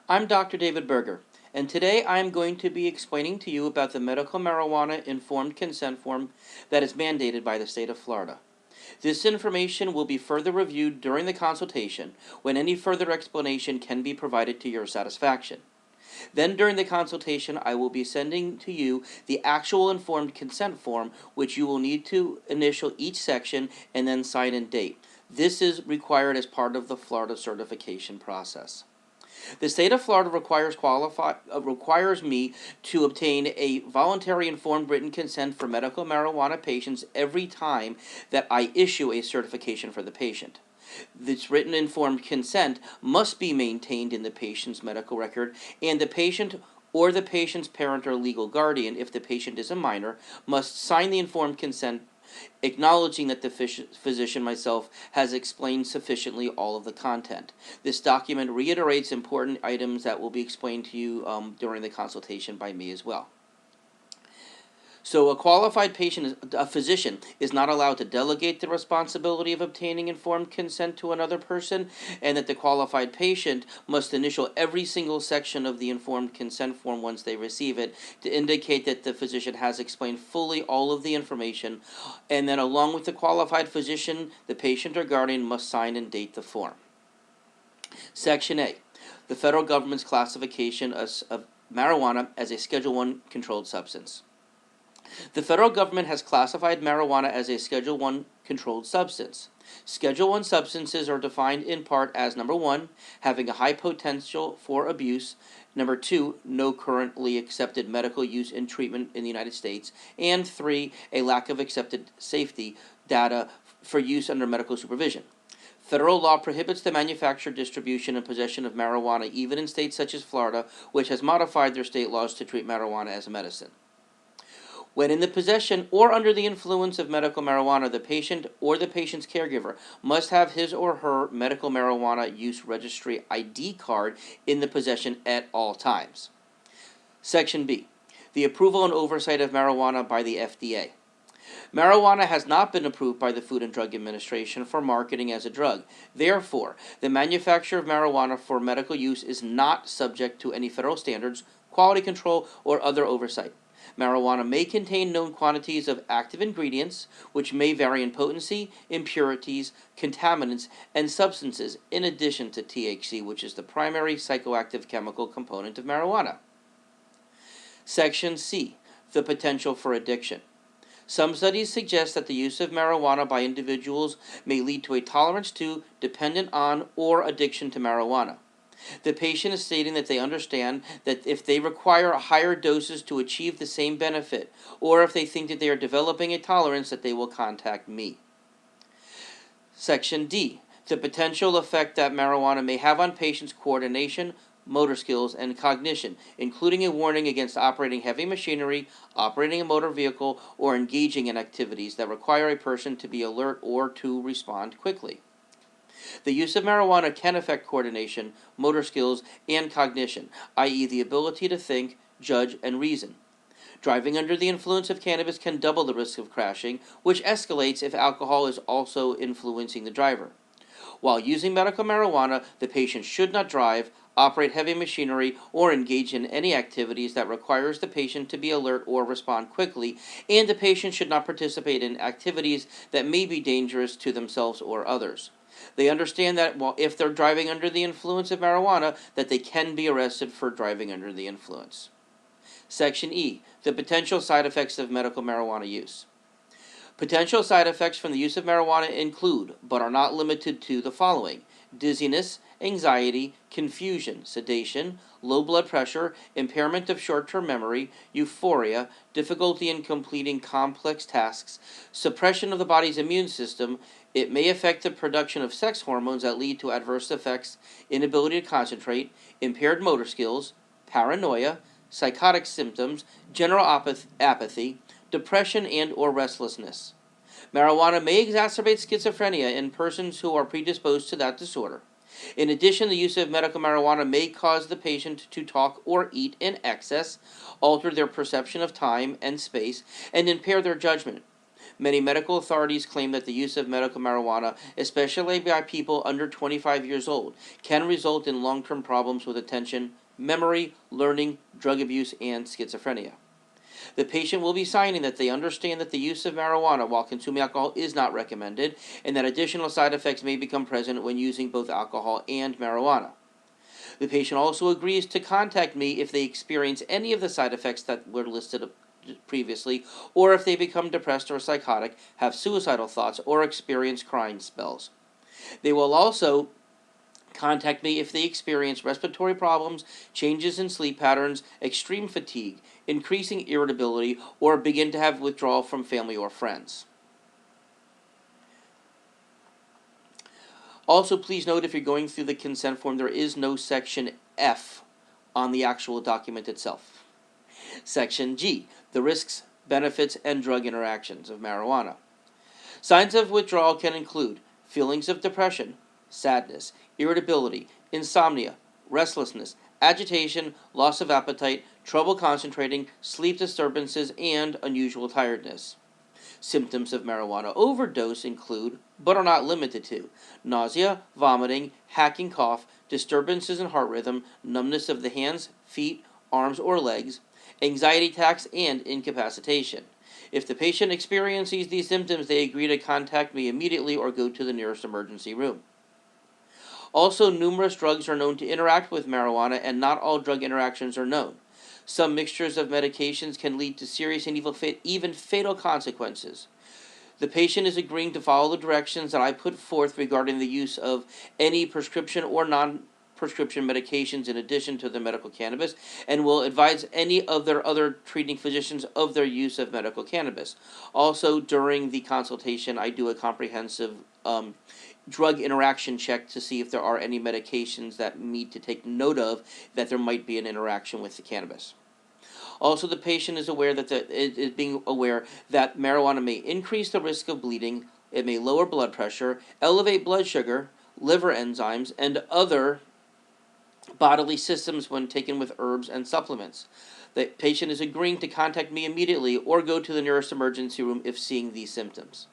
I'm Dr. David Berger, and today I am going to be explaining to you about the medical marijuana informed consent form that is mandated by the state of Florida. This information will be further reviewed during the consultation when any further explanation can be provided to your satisfaction. Then during the consultation, I will be sending to you the actual informed consent form, which you will need to initial each section and then sign and date. This is required as part of the Florida certification process. The state of Florida requires me to obtain a voluntary informed written consent for medical marijuana patients every time that I issue a certification for the patient. This written informed consent must be maintained in the patient's medical record, and the patient or the patient's parent or legal guardian, if the patient is a minor, must sign the informed consent acknowledging that the physician myself has explained sufficiently all of the content. This document reiterates important items that will be explained to you during the consultation by me as well. So a qualified a physician, is not allowed to delegate the responsibility of obtaining informed consent to another person, and that the qualified patient must initial every single section of the informed consent form once they receive it to indicate that the physician has explained fully all of the information, and then along with the qualified physician, the patient or guardian must sign and date the form. Section A. The federal government's classification of marijuana as a Schedule I controlled substance. The federal government has classified marijuana as a Schedule I controlled substance. Schedule I substances are defined in part as number 1, having a high potential for abuse, number 2, no currently accepted medical use and treatment in the United States, and 3, a lack of accepted safety data for use under medical supervision. Federal law prohibits the manufacture, distribution, and possession of marijuana even in states such as Florida, which has modified their state laws to treat marijuana as a medicine. When in the possession or under the influence of medical marijuana, the patient or the patient's caregiver must have his or her medical marijuana use registry ID card in the possession at all times. Section B. The approval and oversight of marijuana by the FDA. Marijuana has not been approved by the Food and Drug Administration for marketing as a drug. Therefore, the manufacture of marijuana for medical use is not subject to any federal standards, quality control, or other oversight. Marijuana may contain known quantities of active ingredients, which may vary in potency, impurities, contaminants, and substances, in addition to THC, which is the primary psychoactive chemical component of marijuana. Section C. The potential for addiction. Some studies suggest that the use of marijuana by individuals may lead to a tolerance to, dependent on, or addiction to marijuana. The patient is stating that they understand that if they require higher doses to achieve the same benefit, or if they think that they are developing a tolerance, that they will contact me. Section D. The potential effect that marijuana may have on patients' coordination, motor skills, and cognition, including a warning against operating heavy machinery, operating a motor vehicle, or engaging in activities that require a person to be alert or to respond quickly. The use of marijuana can affect coordination, motor skills, and cognition, i.e. the ability to think, judge, and reason. Driving under the influence of cannabis can double the risk of crashing, which escalates if alcohol is also influencing the driver. While using medical marijuana, the patient should not drive, operate heavy machinery, or engage in any activities that requires the patient to be alert or respond quickly, and the patient should not participate in activities that may be dangerous to themselves or others. They understand that if they're driving under the influence of marijuana, that they can be arrested for driving under the influence. Section E. The potential side effects of medical marijuana use. Potential side effects from the use of marijuana include, but are not limited to, the following: dizziness, anxiety, confusion, sedation, low blood pressure, impairment of short-term memory, euphoria, difficulty in completing complex tasks, suppression of the body's immune system. It may affect the production of sex hormones that lead to adverse effects, inability to concentrate, impaired motor skills, paranoia, psychotic symptoms, general apathy, depression and or restlessness. Marijuana may exacerbate schizophrenia in persons who are predisposed to that disorder. In addition, the use of medical marijuana may cause the patient to talk or eat in excess, alter their perception of time and space, and impair their judgment. Many medical authorities claim that the use of medical marijuana, especially by people under 25 years old, can result in long-term problems with attention, memory, learning, drug abuse, and schizophrenia. The patient will be signing that they understand that the use of marijuana while consuming alcohol is not recommended, and that additional side effects may become present when using both alcohol and marijuana. The patient also agrees to contact me if they experience any of the side effects that were listed previously, or if they become depressed or psychotic, have suicidal thoughts, or experience crying spells. They will also contact me if they experience respiratory problems, changes in sleep patterns, extreme fatigue, increasing irritability, or begin to have withdrawal from family or friends. Also, please note if you're going through the consent form, there is no section F on the actual document itself. Section G, the risks, benefits, and drug interactions of marijuana. Signs of withdrawal can include feelings of depression, sadness, irritability, insomnia, restlessness, agitation, loss of appetite, trouble concentrating, sleep disturbances, and unusual tiredness. Symptoms of marijuana overdose include, but are not limited to, nausea, vomiting, hacking cough, disturbances in heart rhythm, numbness of the hands, feet, arms, or legs, anxiety attacks, and incapacitation. If the patient experiences these symptoms, they agree to contact me immediately or go to the nearest emergency room. Also, numerous drugs are known to interact with marijuana, and not all drug interactions are known. Some mixtures of medications can lead to serious and even fatal consequences. The patient is agreeing to follow the directions that I put forth regarding the use of any prescription or non-prescription medications in addition to the medical cannabis, and will advise any of their other treating physicians of their use of medical cannabis. Also, during the consultation, I do a comprehensive drug interaction check to see if there are any medications that need to take note of that there might be an interaction with the cannabis. Also, the patient is being aware that marijuana may increase the risk of bleeding, it may lower blood pressure, elevate blood sugar, liver enzymes, and other bodily systems when taken with herbs and supplements. The patient is agreeing to contact me immediately or go to the nearest emergency room if seeing these symptoms.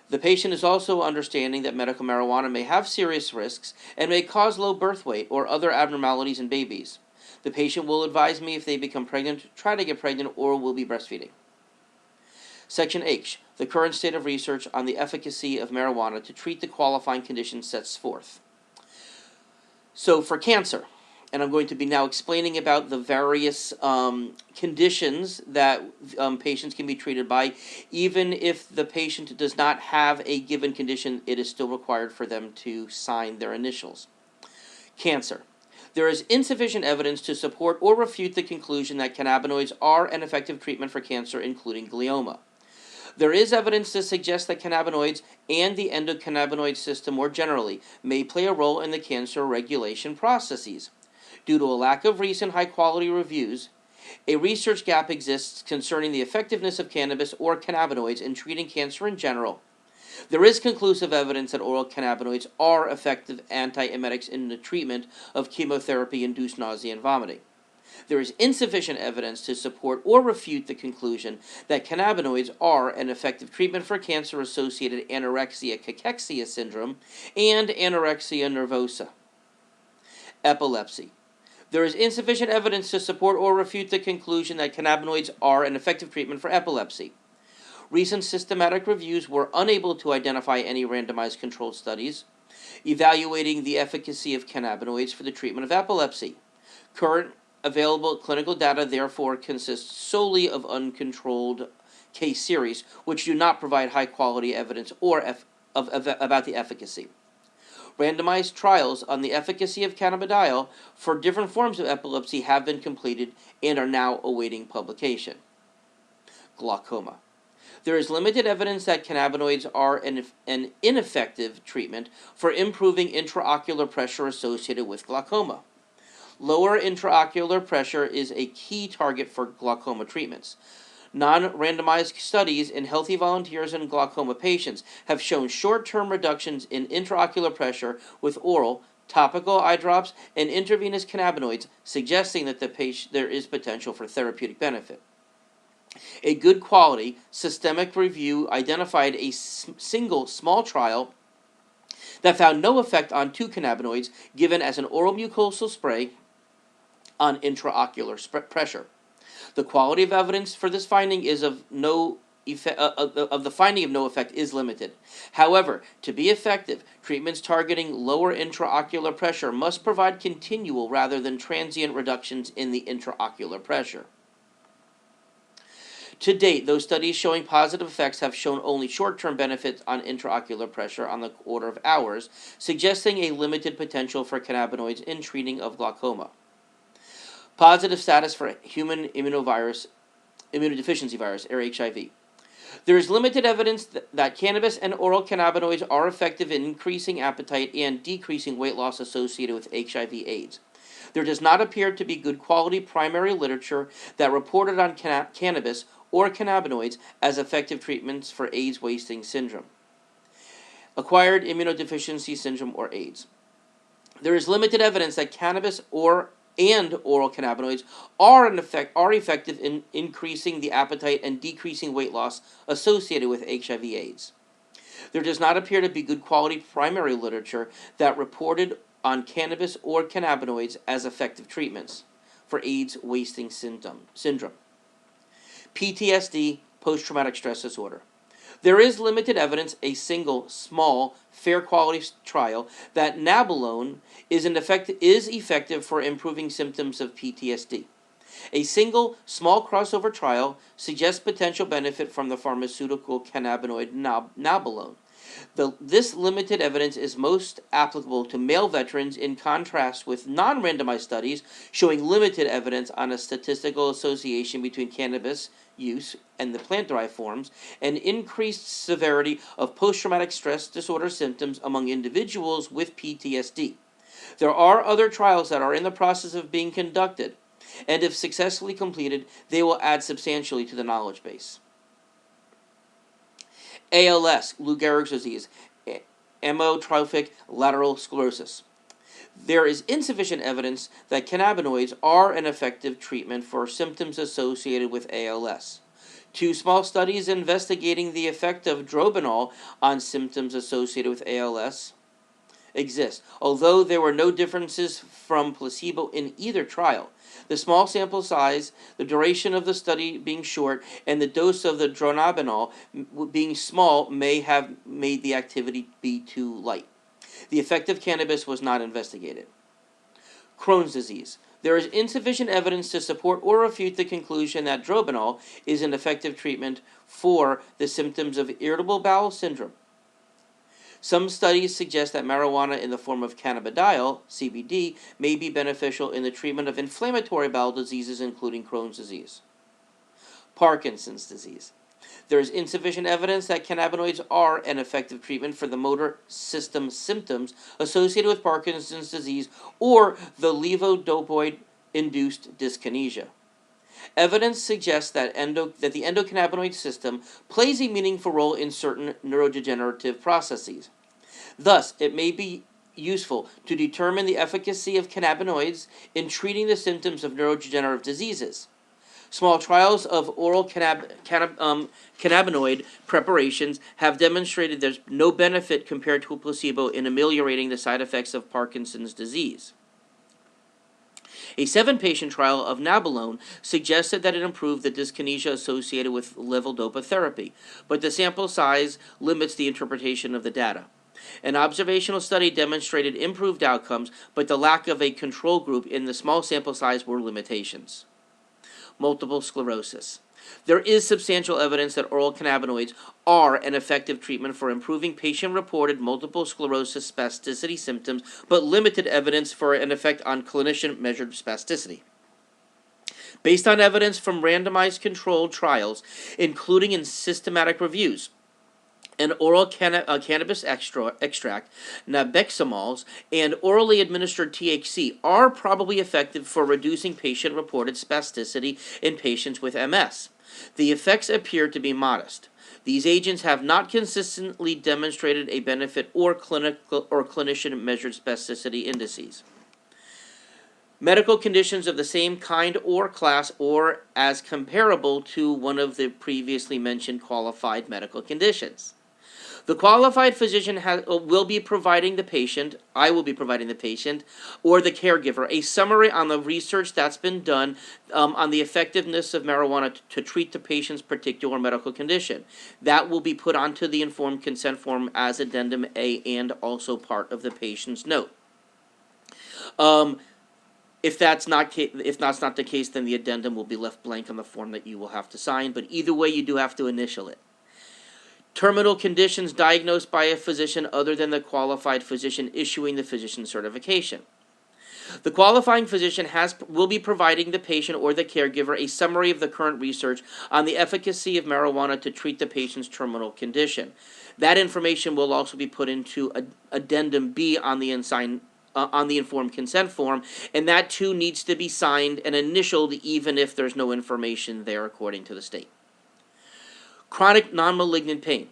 The patient is also understanding that medical marijuana may have serious risks and may cause low birth weight or other abnormalities in babies. The patient will advise me if they become pregnant, try to get pregnant, or will be breastfeeding. Section H, the current state of research on the efficacy of marijuana to treat the qualifying conditions sets forth. So for cancer, and I'm going to be now explaining about the various conditions that patients can be treated by. Even if the patient does not have a given condition, it is still required for them to sign their initials. Cancer. There is insufficient evidence to support or refute the conclusion that cannabinoids are an effective treatment for cancer, including glioma. There is evidence to suggest that cannabinoids and the endocannabinoid system more generally may play a role in the cancer regulation processes. Due to a lack of recent high-quality reviews, a research gap exists concerning the effectiveness of cannabis or cannabinoids in treating cancer in general. There is conclusive evidence that oral cannabinoids are effective antiemetics in the treatment of chemotherapy-induced nausea and vomiting. There is insufficient evidence to support or refute the conclusion that cannabinoids are an effective treatment for cancer-associated anorexia-cachexia syndrome and anorexia nervosa. Epilepsy. There is insufficient evidence to support or refute the conclusion that cannabinoids are an effective treatment for epilepsy. Recent systematic reviews were unable to identify any randomized controlled studies evaluating the efficacy of cannabinoids for the treatment of epilepsy. Current available clinical data, therefore, consists solely of uncontrolled case series, which do not provide high-quality evidence about the efficacy. Randomized trials on the efficacy of cannabidiol for different forms of epilepsy have been completed and are now awaiting publication. Glaucoma. There is limited evidence that cannabinoids are an ineffective treatment for improving intraocular pressure associated with glaucoma. Lower intraocular pressure is a key target for glaucoma treatments. Non-randomized studies in healthy volunteers and glaucoma patients have shown short-term reductions in intraocular pressure with oral, topical eye drops, and intravenous cannabinoids, suggesting that there is potential for therapeutic benefit. A good quality systemic review identified a single small trial that found no effect on two cannabinoids given as an oral mucosal spray on intraocular pressure. The quality of evidence for this finding is of no of the finding of no effect is limited. However, to be effective, treatments targeting lower intraocular pressure must provide continual rather than transient reductions in the intraocular pressure. To date, those studies showing positive effects have shown only short-term benefits on intraocular pressure on the order of hours, suggesting a limited potential for cannabinoids in treating of glaucoma. Positive status for human immunodeficiency virus, or HIV. There is limited evidence that cannabis and oral cannabinoids are effective in increasing appetite and decreasing weight loss associated with HIV/AIDS. There does not appear to be good quality primary literature that reported on cannabis or cannabinoids as effective treatments for AIDS wasting syndrome, acquired immunodeficiency syndrome, or AIDS. There is limited evidence that cannabis and oral cannabinoids are effective in increasing the appetite and decreasing weight loss associated with HIV/AIDS. There does not appear to be good quality primary literature that reported on cannabis or cannabinoids as effective treatments for AIDS wasting syndrome. PTSD, post-traumatic stress disorder. There is limited evidence, a single, small, fair quality trial, that nabilone is effective for improving symptoms of PTSD. A single, small crossover trial suggests potential benefit from the pharmaceutical cannabinoid nabilone. This limited evidence is most applicable to male veterans in contrast with non-randomized studies showing limited evidence on a statistical association between cannabis use and the plant-derived forms and increased severity of post-traumatic stress disorder symptoms among individuals with PTSD. There are other trials that are in the process of being conducted, and if successfully completed, they will add substantially to the knowledge base. ALS, Lou Gehrig's disease, amyotrophic lateral sclerosis. There is insufficient evidence that cannabinoids are an effective treatment for symptoms associated with ALS. Two small studies investigating the effect of drobenol on symptoms associated with ALS exist, although there were no differences from placebo in either trial. The small sample size, the duration of the study being short, and the dose of the dronabinol being small may have made the activity be too light. The effect of cannabis was not investigated. Crohn's disease. There is insufficient evidence to support or refute the conclusion that drobenol is an effective treatment for the symptoms of irritable bowel syndrome. Some studies suggest that marijuana in the form of cannabidiol, CBD, may be beneficial in the treatment of inflammatory bowel diseases, including Crohn's disease. Parkinson's disease. There is insufficient evidence that cannabinoids are an effective treatment for the motor system symptoms associated with Parkinson's disease or the levodopa-induced dyskinesia. Evidence suggests that the endocannabinoid system plays a meaningful role in certain neurodegenerative processes. Thus, it may be useful to determine the efficacy of cannabinoids in treating the symptoms of neurodegenerative diseases. Small trials of oral cannabinoid preparations have demonstrated there's no benefit compared to a placebo in ameliorating the side effects of Parkinson's disease. A 7-patient trial of nabilone suggested that it improved the dyskinesia associated with levodopa therapy, but the sample size limits the interpretation of the data. An observational study demonstrated improved outcomes, but the lack of a control group in the small sample size were limitations. Multiple sclerosis. There is substantial evidence that oral cannabinoids are an effective treatment for improving patient-reported multiple sclerosis spasticity symptoms, but limited evidence for an effect on clinician-measured spasticity. Based on evidence from randomized controlled trials, including in systematic reviews, an oral cannabis extract, nabiximols, and orally administered THC are probably effective for reducing patient-reported spasticity in patients with MS. The effects appear to be modest. These agents have not consistently demonstrated a benefit or clinical or clinician-measured spasticity indices. medical conditions of the same kind or class or as comparable to one of the previously mentioned qualified medical conditions. The qualified physician will be providing the patient, I will be providing the patient, or the caregiver, a summary on the research that's been done on the effectiveness of marijuana to treat the patient's particular medical condition. That will be put onto the informed consent form as Addendum A and also part of the patient's note. If that's not the case, then the addendum will be left blank on the form that you will have to sign, but either way, you do have to initial it. Terminal conditions diagnosed by a physician other than the qualified physician issuing the physician certification. The qualifying physician will be providing the patient or the caregiver a summary of the current research on the efficacy of marijuana to treat the patient's terminal condition. That information will also be put into Addendum B on the informed consent form, and that too needs to be signed and initialed even if there's no information there according to the state. Chronic non-malignant pain.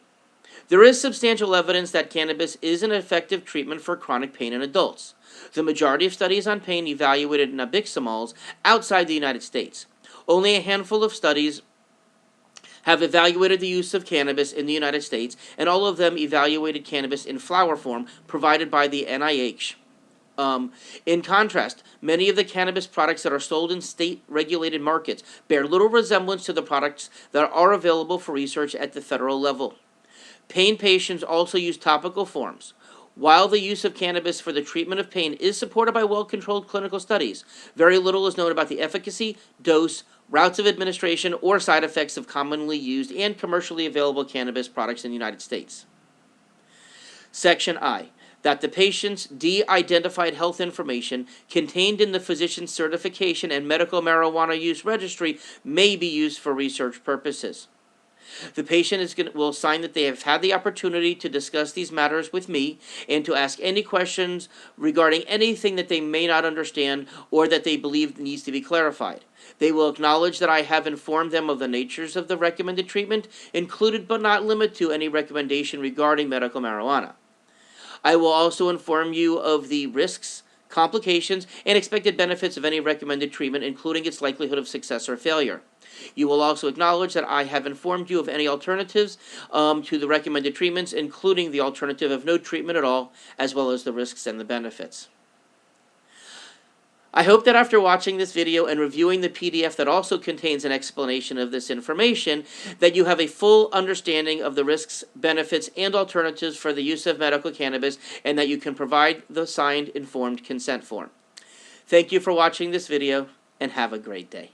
There is substantial evidence that cannabis is an effective treatment for chronic pain in adults. The majority of studies on pain evaluated nabiximols outside the United States. Only a handful of studies have evaluated the use of cannabis in the United States, and all of them evaluated cannabis in flower form provided by the NIH. In contrast, many of the cannabis products that are sold in state-regulated markets bear little resemblance to the products that are available for research at the federal level. Pain patients also use topical forms. While the use of cannabis for the treatment of pain is supported by well-controlled clinical studies, very little is known about the efficacy, dose, routes of administration, or side effects of commonly used and commercially available cannabis products in the United States. Section I. That the patient's de-identified health information contained in the physician's certification and medical marijuana use registry may be used for research purposes. The patient will sign that they have had the opportunity to discuss these matters with me and to ask any questions regarding anything that they may not understand or that they believe needs to be clarified. They will acknowledge that I have informed them of the natures of the recommended treatment, included but not limited to any recommendation regarding medical marijuana. I will also inform you of the risks, complications, and expected benefits of any recommended treatment, including its likelihood of success or failure. You will also acknowledge that I have informed you of any alternatives to the recommended treatments, including the alternative of no treatment at all, as well as the risks and the benefits. I hope that after watching this video and reviewing the PDF that also contains an explanation of this information, that you have a full understanding of the risks, benefits, and alternatives for the use of medical cannabis, and that you can provide the signed informed consent form. Thank you for watching this video, and have a great day.